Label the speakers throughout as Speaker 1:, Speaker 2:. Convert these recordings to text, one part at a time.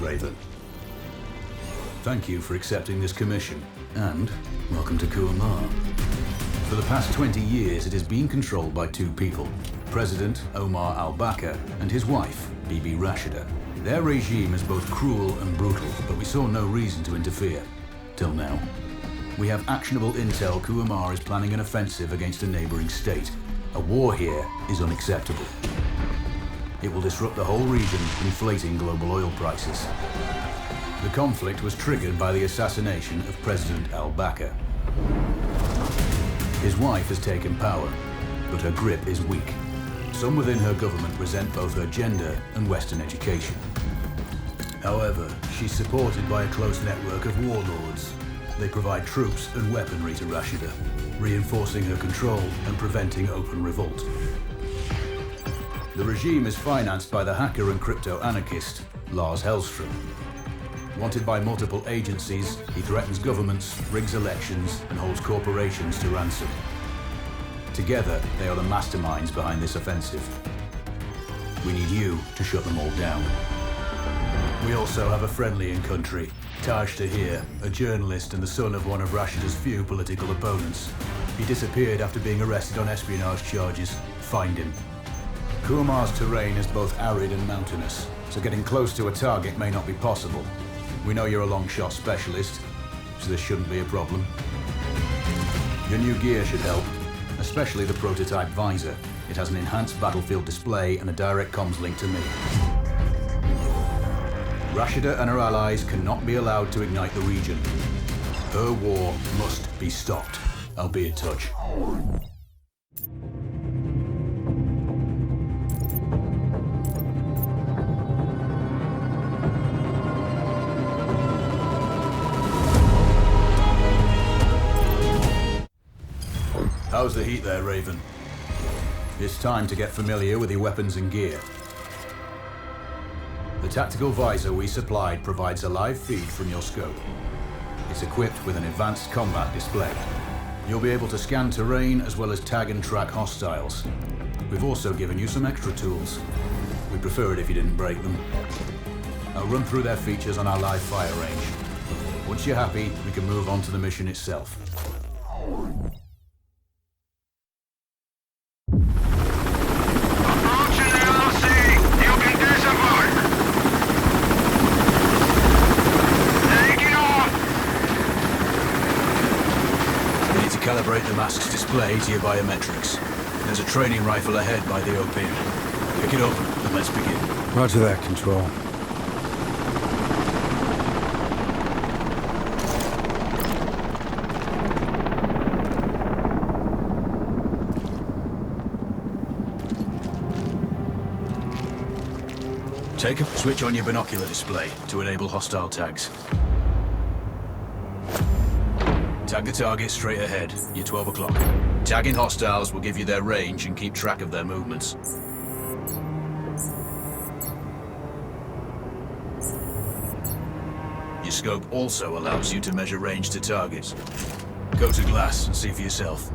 Speaker 1: Raven. Thank you for accepting this commission, and welcome to Kuamar. For the past 20 years, it has been controlled by two people, President Omar al-Bakr and his wife, Bibi Rashida. Their regime is both cruel and brutal, but we saw no reason to interfere. Till now. We have actionable intel Kuamar is planning an offensive against a neighboring state. A war here is unacceptable. It will disrupt the whole region, inflating global oil prices. The conflict was triggered by the assassination of President al-Bakr. His wife has taken power, but her grip is weak. Some within her government resent both her gender and Western education. However, she's supported by a close network of warlords. They provide troops and weaponry to Rashida, reinforcing her control and preventing open revolt. The regime is financed by the hacker and crypto-anarchist, Lars Hellstrom. Wanted by multiple agencies, he threatens governments, rigs elections, and holds corporations to ransom. Together, they are the masterminds behind this offensive. We need you to shut them all down. We also have a friendly in country, Taj Tahir, a journalist and the son of one of Rashida's few political opponents. He disappeared after being arrested on espionage charges. Find him. Kuamar's terrain is both arid and mountainous, so getting close to a target may not be possible. We know you're a long shot specialist, so this shouldn't be a problem. Your new gear should help, especially the prototype visor. It has an enhanced battlefield display and a direct comms link to me. Rashida and her allies cannot be allowed to ignite the region. Her war must be stopped. I'll be in touch. How's the heat there, Raven? It's time to get familiar with your weapons and gear. The tactical visor we supplied provides a live feed from your scope. It's equipped with an advanced combat display. You'll be able to scan terrain as well as tag and track hostiles. We've also given you some extra tools. We'd prefer it if you didn't break them. I'll run through their features on our live fire range. Once you're happy, we can move on to the mission itself. Calibrate the mask's display to your biometrics. There's a training rifle ahead by the OP. Pick it up and let's begin.
Speaker 2: Roger that, Control.
Speaker 1: Take a switch on your binocular display to enable hostile tags. Tag the target straight ahead, you're 12 o'clock. Tagging hostiles will give you their range and keep track of their movements. Your scope also allows you to measure range to targets. Go to glass and see for yourself.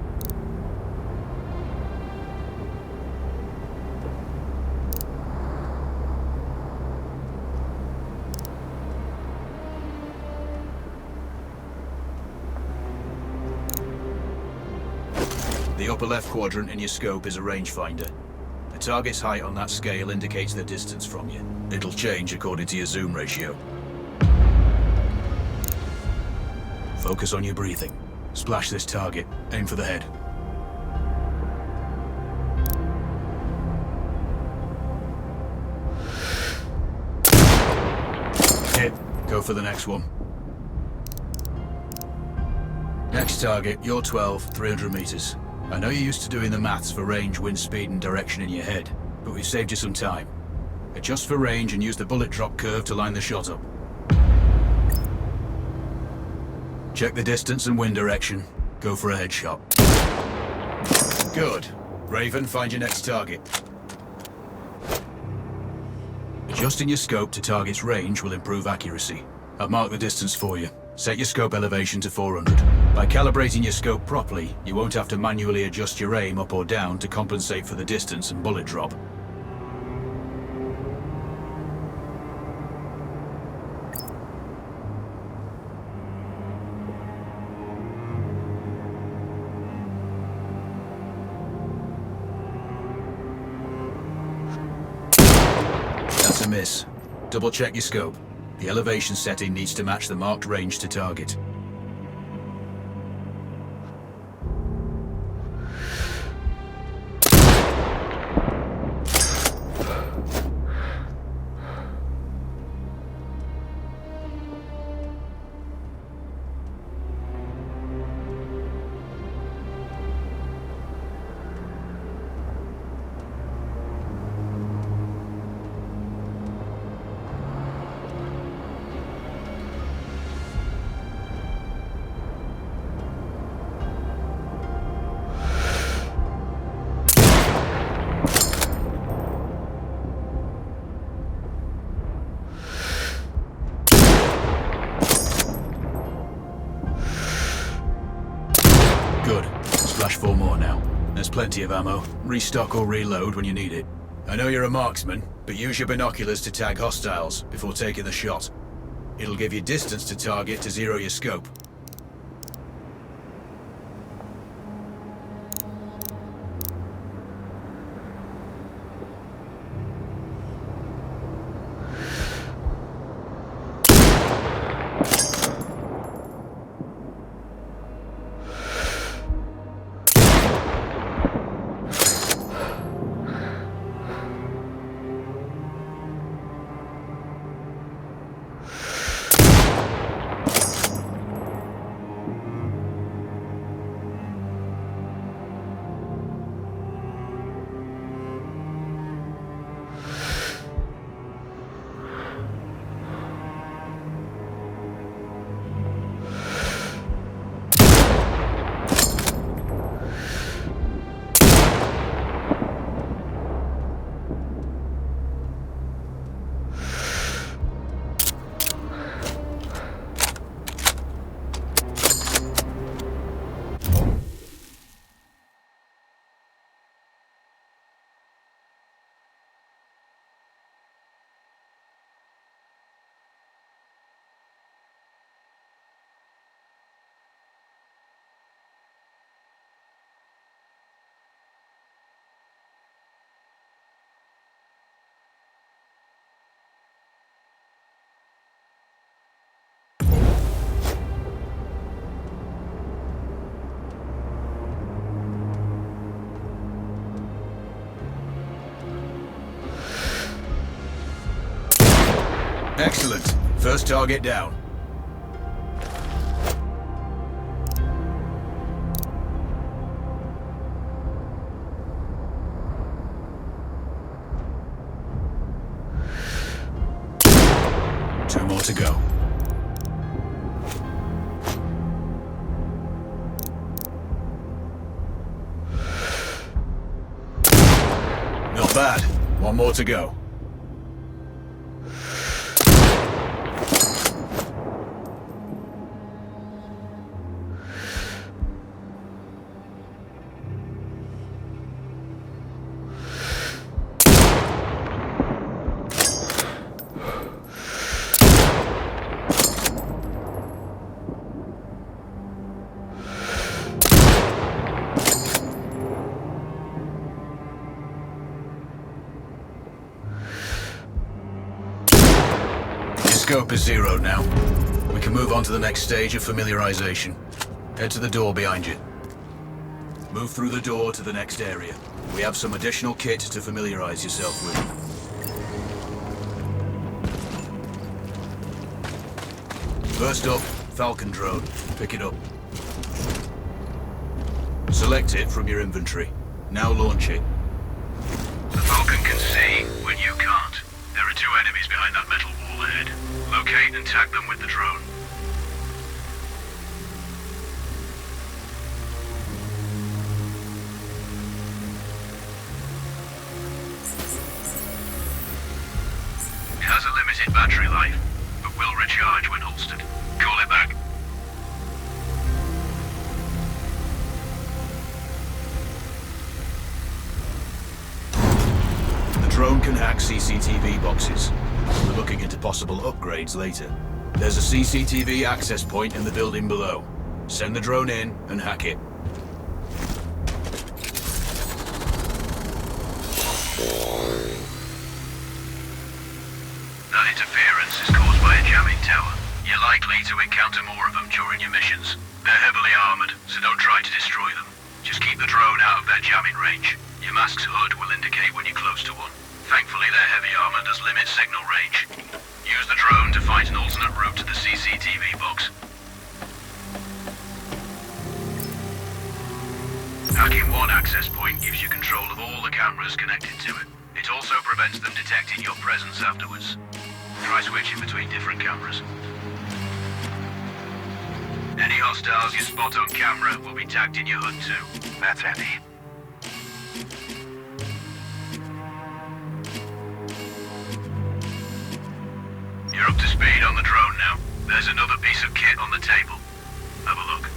Speaker 1: The upper left quadrant in your scope is a rangefinder. The target's height on that scale indicates their distance from you. It'll change according to your zoom ratio. Focus on your breathing. Splash this target. Aim for the head. Hit. Go for the next one. Next target, you're 12, 300 meters. I know you're used to doing the maths for range, wind speed, and direction in your head, but we've saved you some time. Adjust for range and use the bullet drop curve to line the shot up. Check the distance and wind direction. Go for a headshot. Good. Raven, find your next target. Adjusting your scope to target's range will improve accuracy. I've marked the distance for you. Set your scope elevation to 400. By calibrating your scope properly, you won't have to manually adjust your aim up or down to compensate for the distance and bullet drop. miss. Double check your scope. The elevation setting needs to match the marked range to target. Good. Splash 4 more now. There's plenty of ammo. Restock or reload when you need it. I know you're a marksman, but use your binoculars to tag hostiles before taking the shot. It'll give you distance to target to zero your scope. Excellent. First target down. Two more to go. Not bad. One more to go. Scope is zeroed now. We can move on to the next stage of familiarization. Head to the door behind you. Move through the door to the next area. We have some additional kit to familiarize yourself with. First up, Falcon drone. Pick it up. Select it from your inventory. Now launch it.
Speaker 2: The Falcon can see when you can't. There are two enemies behind that metal wall ahead. Locate and tag them with the drone. It has a limited battery life, but will recharge when holstered. Call it back.
Speaker 1: The drone can hack CCTV boxes. We're looking into possible upgrades later. There's a CCTV access point in the building below. Send the drone in and hack it.
Speaker 2: interference is caused by a jamming tower. You're likely to encounter more of them during your missions. They're heavily armored, so don't try to destroy them. Just keep the drone out of their jamming range. Your mask's hood will indicate when you're close to one. Thankfully, their heavy armor does limit signal range. Use the drone to find an alternate route to the CCTV box. Hacking one access point gives you control of all the cameras connected to it. It also prevents them detecting your presence afterwards. Try switching between different cameras. Any hostiles you spot on camera will be tagged in your hood too. That's handy. You're up to speed on the drone now. There's another piece of kit on the table. Have a look.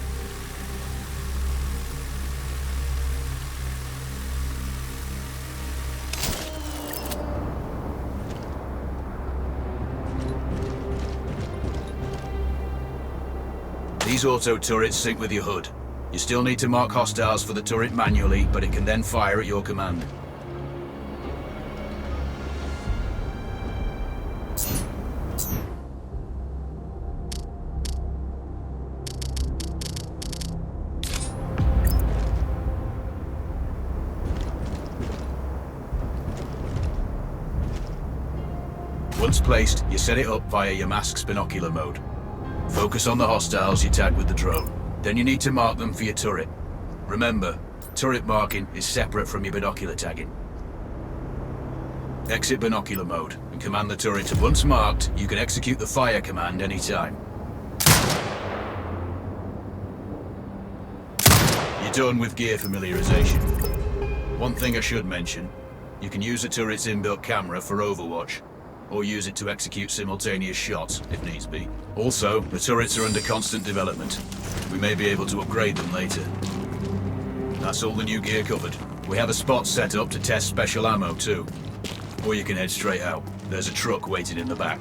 Speaker 1: These auto turrets sync with your hood. You still need to mark hostiles for the turret manually, but it can then fire at your command. Once placed, you set it up via your mask's binocular mode. Focus on the hostiles you tag with the drone. Then you need to mark them for your turret. Remember, turret marking is separate from your binocular tagging. Exit binocular mode and command the turret to once marked, you can execute the fire command anytime. You're done with gear familiarization. One thing I should mention, you can use the turret's inbuilt camera for overwatch, or use it to execute simultaneous shots, if needs be. Also, the turrets are under constant development. We may be able to upgrade them later. That's all the new gear covered. We have a spot set up to test special ammo too. Or you can head straight out. There's a truck waiting in the back.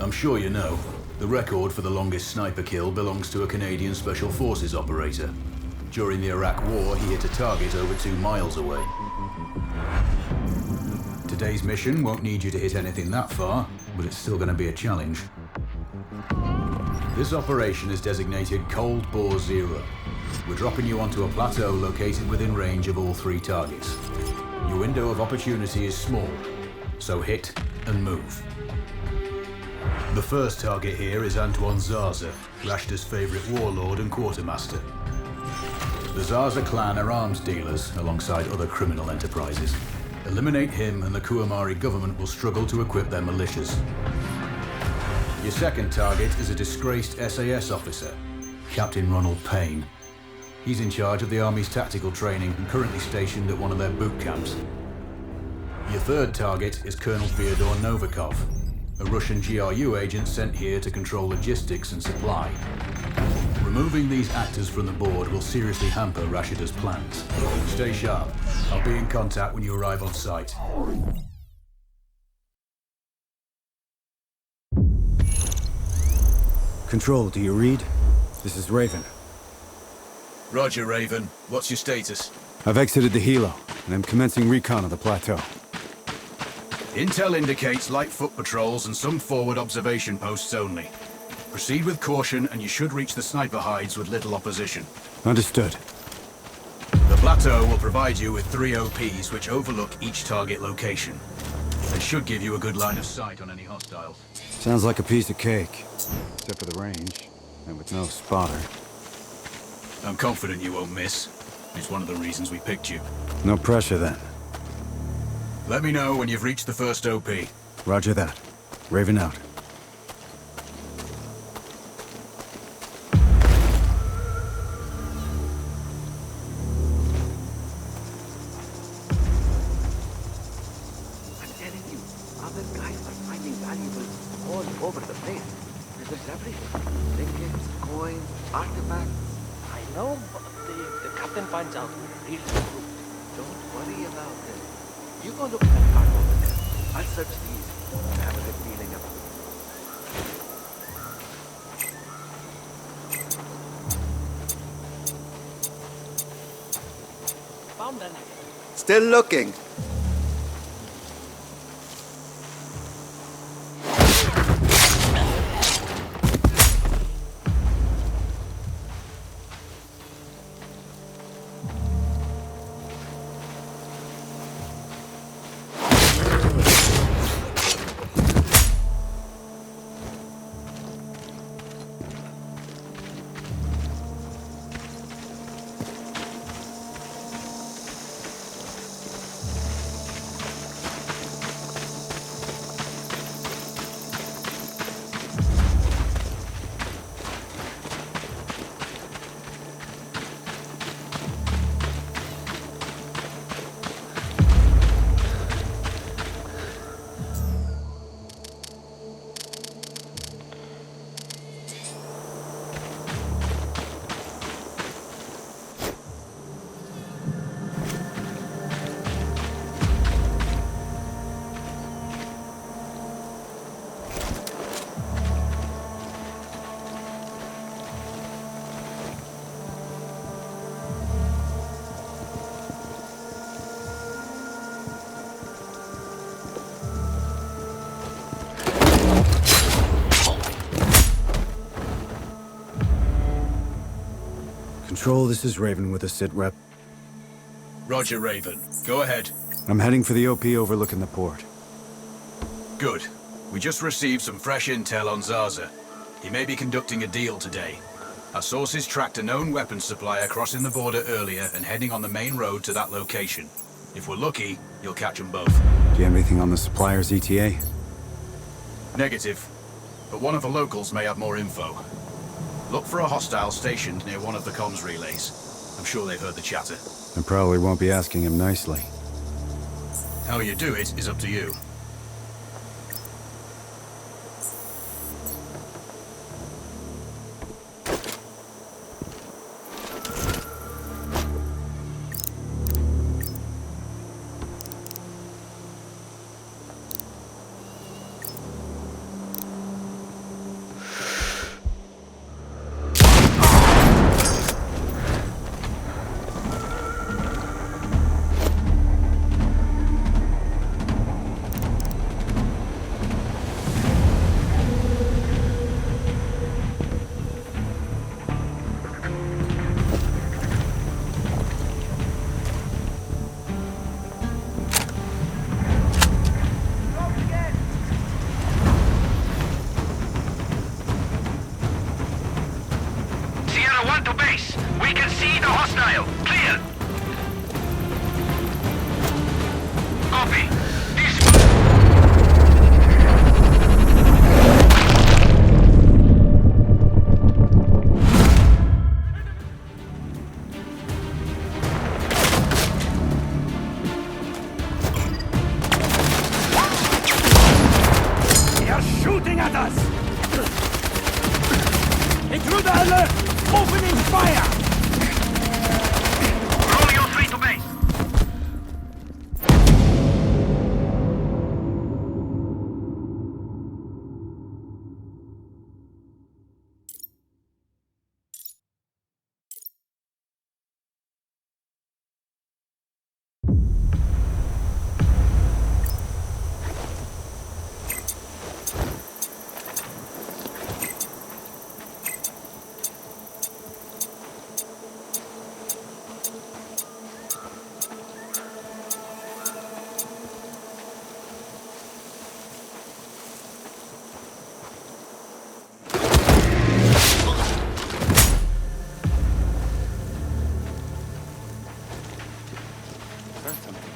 Speaker 1: I'm sure you know, the record for the longest sniper kill belongs to a Canadian Special Forces operator. During the Iraq War, he hit a target over 2 miles away. Today's mission won't need you to hit anything that far, but it's still going to be a challenge. This operation is designated Cold Bore Zero. We're dropping you onto a plateau located within range of all 3 targets. Your window of opportunity is small, so hit and move. The first target here is Antoine Zaza, Rashta's favorite warlord and quartermaster. The Zaza clan are arms dealers alongside other criminal enterprises. Eliminate him and the Kuamari government will struggle to equip their militias. Your second target is a disgraced SAS officer, Captain Ronald Payne. He's in charge of the Army's tactical training and currently stationed at one of their boot camps. Your third target is Colonel Fyodor Novikov, a Russian GRU agent sent here to control logistics and supply. Removing these actors from the board will seriously hamper Rashida's plans. Stay sharp. I'll be in contact when you arrive on site.
Speaker 3: Control, do you read? This is Raven.
Speaker 1: Roger, Raven. What's your status?
Speaker 3: I've exited the helo, and I'm commencing recon of the plateau.
Speaker 1: Intel indicates light foot patrols and some forward observation posts only. Proceed with caution and you should reach the sniper hides with little opposition.
Speaker 3: Understood.
Speaker 1: The plateau will provide you with 3 OPs which overlook each target location. They should give you a good line of sight on any hostiles.
Speaker 3: Sounds like a piece of cake. Except for the range, and with no spotter.
Speaker 1: I'm confident you won't miss. It's one of the reasons we picked you.
Speaker 3: No pressure then.
Speaker 1: Let me know when you've reached the first OP.
Speaker 3: Roger that. Raven out.
Speaker 4: I'm telling you, other guys are finding valuables all over the place. There's everything. Trinkets, coins, artifacts.
Speaker 5: I know, but the captain finds out real true.
Speaker 4: Don't worry about it. You go look at that card over there. I'll search these. I have a good feeling about it.
Speaker 5: Found an
Speaker 6: Still looking.
Speaker 3: Control, this is Raven with a sit rep.
Speaker 1: Roger, Raven. Go ahead.
Speaker 3: I'm heading for the OP overlooking the port.
Speaker 1: Good. We just received some fresh intel on Zaza. He may be conducting a deal today. Our sources tracked a known weapons supplier crossing the border earlier and heading on the main road to that location. If we're lucky, you'll catch them both.
Speaker 3: Do you have anything on the supplier's ETA?
Speaker 1: Negative. But one of the locals may have more info. Look for a hostile stationed near one of the comms relays. I'm sure they've heard the chatter.
Speaker 3: I probably won't be asking him nicely.
Speaker 1: How you do it is up to you.
Speaker 4: learn something.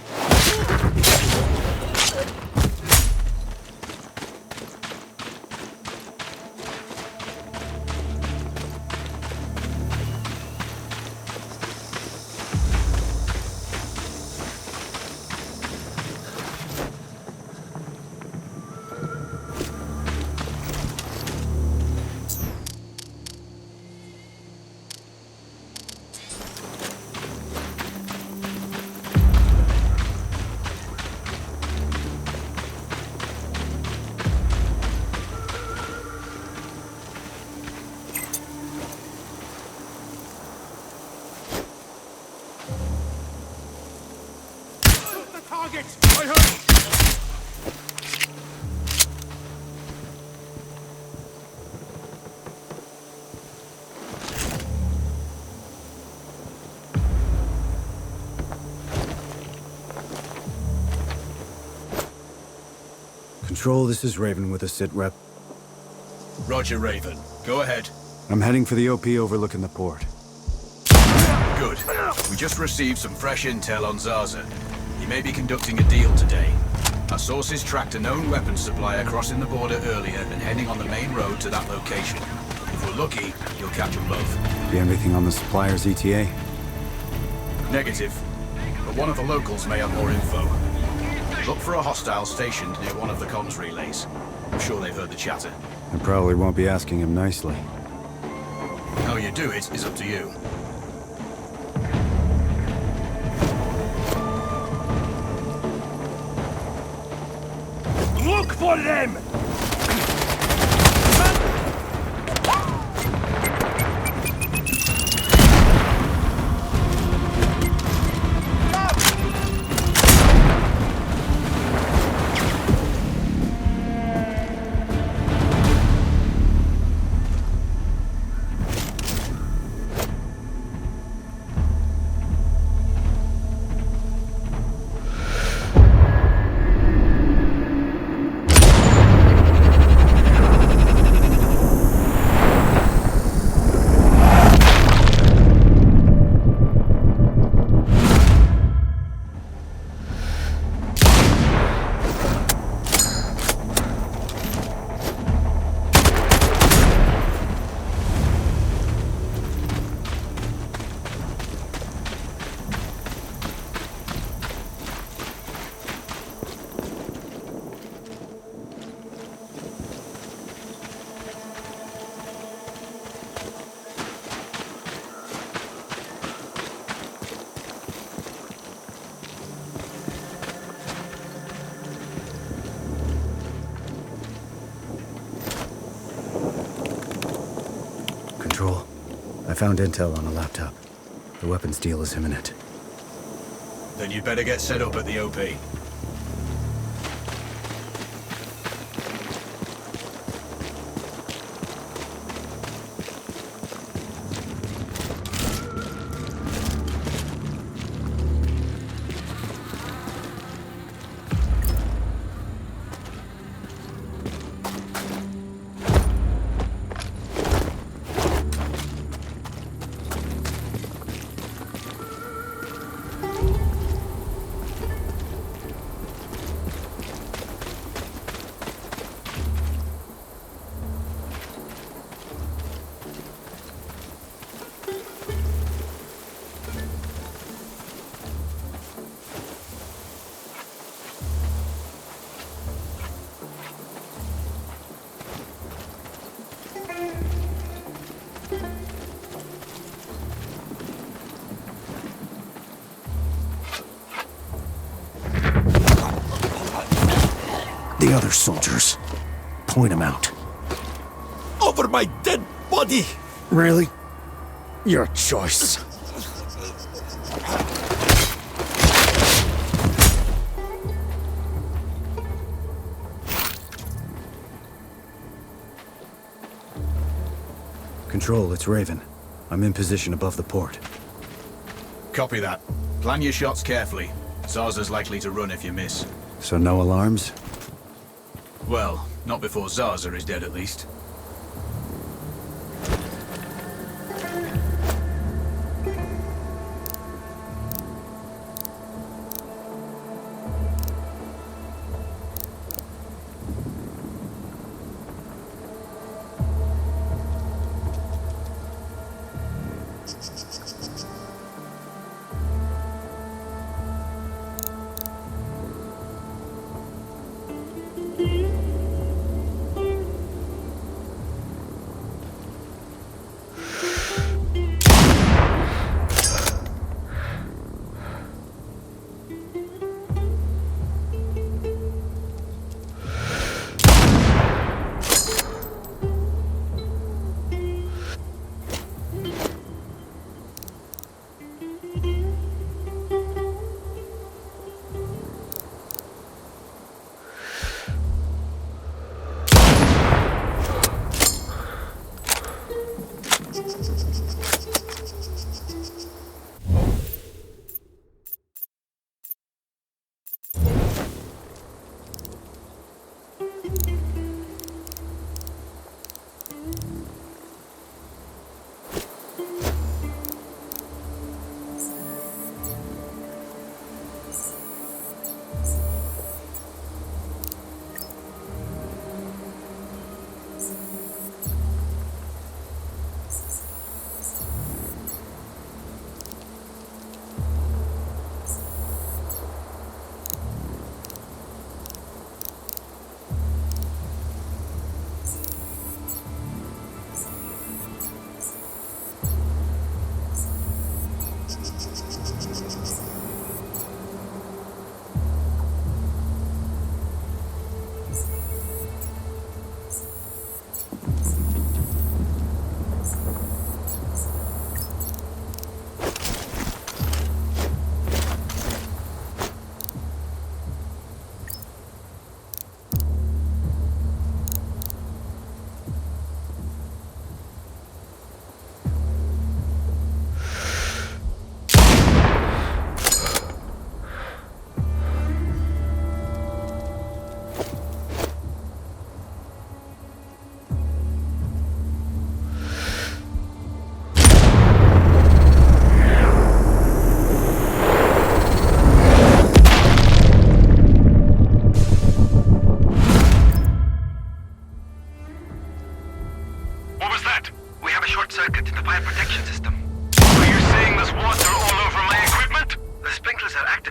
Speaker 3: Control, this is Raven with a sit rep.
Speaker 1: Roger, Raven. Go ahead.
Speaker 3: I'm heading for the OP overlooking the port.
Speaker 1: Good. We just received some fresh intel on Zaza. He may be conducting a deal today. Our sources tracked a known weapons supplier crossing the border earlier and heading on the main road to that location. If we're lucky, you'll catch them both.
Speaker 3: Do you have anything on the supplier's ETA?
Speaker 1: Negative. But one of the locals may have more info. Look for a hostile stationed near one of the comms relays. I'm sure they've heard the chatter.
Speaker 3: I probably won't be asking him nicely.
Speaker 1: How you do it is up to you.
Speaker 5: Look for them!
Speaker 3: Control, I found intel on a laptop. The weapons deal is imminent.
Speaker 1: Then you'd better get set up at the OP.
Speaker 6: The other soldiers. Point them out.
Speaker 7: Over my dead body!
Speaker 6: Really? Your choice.
Speaker 3: Control, it's Raven. I'm in position above the port.
Speaker 1: Copy that. Plan your shots carefully. Zaza's likely to run if you miss.
Speaker 3: So no alarms?
Speaker 1: Well, not before Zaza is dead at least.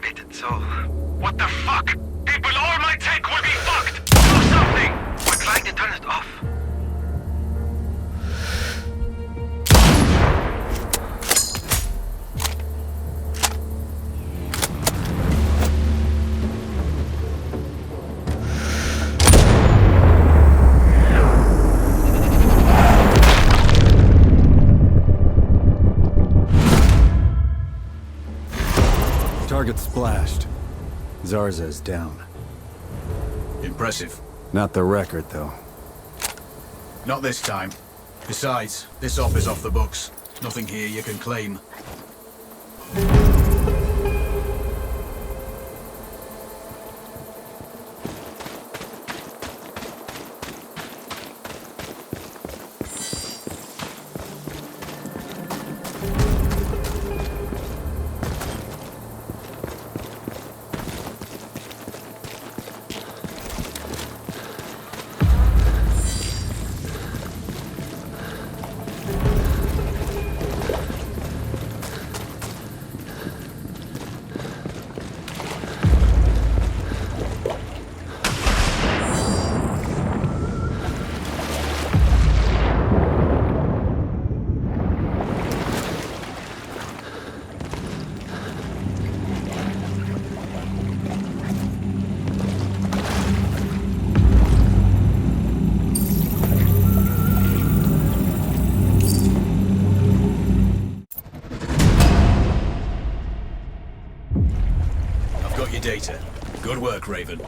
Speaker 4: activated, so...
Speaker 2: What the fuck? People, all my tech will be fucked! Do something!
Speaker 4: We're trying to turn it off.
Speaker 3: Target splashed. Zarza is down.
Speaker 1: Impressive.
Speaker 3: Not the record, though.
Speaker 1: Not this time. Besides, this op is off the books. Nothing here you can claim. Got your data. Good work, Raven.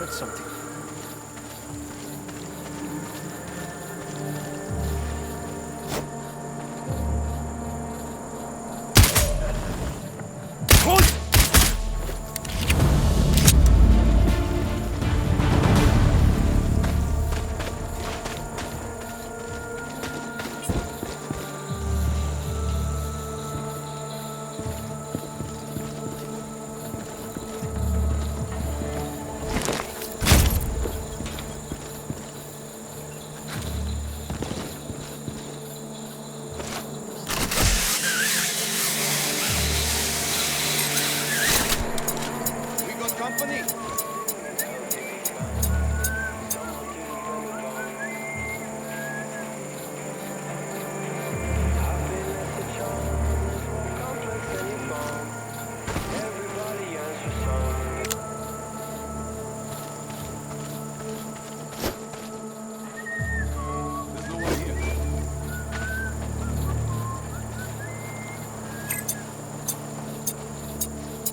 Speaker 5: Something.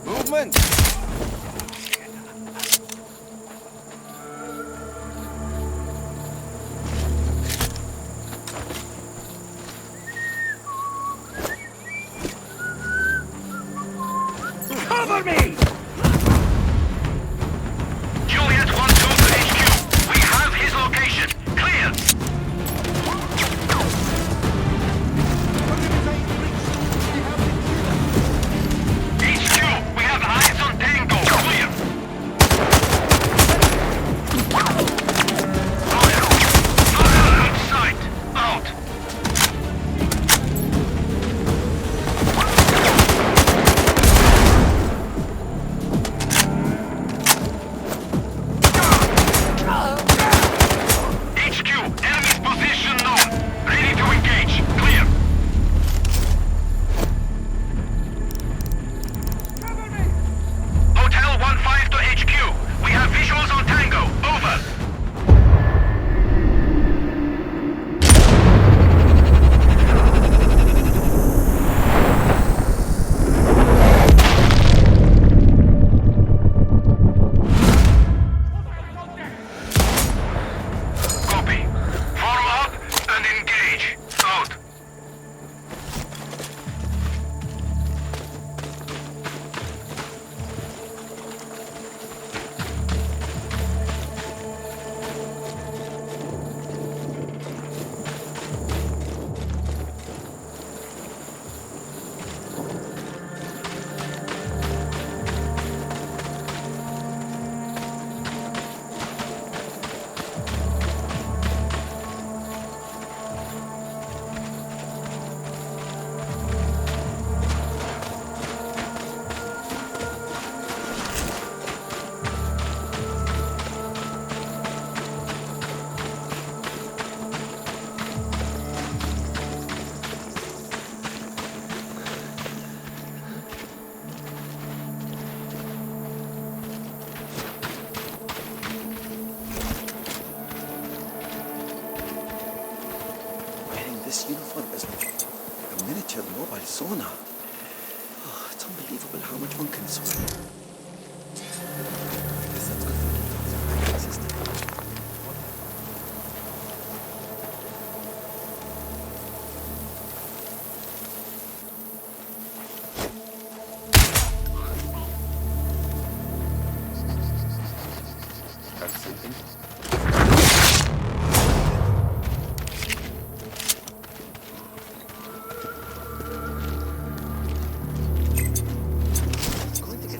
Speaker 4: Movement!
Speaker 2: Cover me! Juliet 1-2 to HQ. We have his location. Clear! HQ, we have eyes on Tango. Clear! Fire! Fire outside! Out!
Speaker 8: sauna. Oh, it's unbelievable how much one can swim. Guess that's good for the detoxifying system. Start sleeping.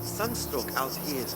Speaker 8: Sunstroke out here.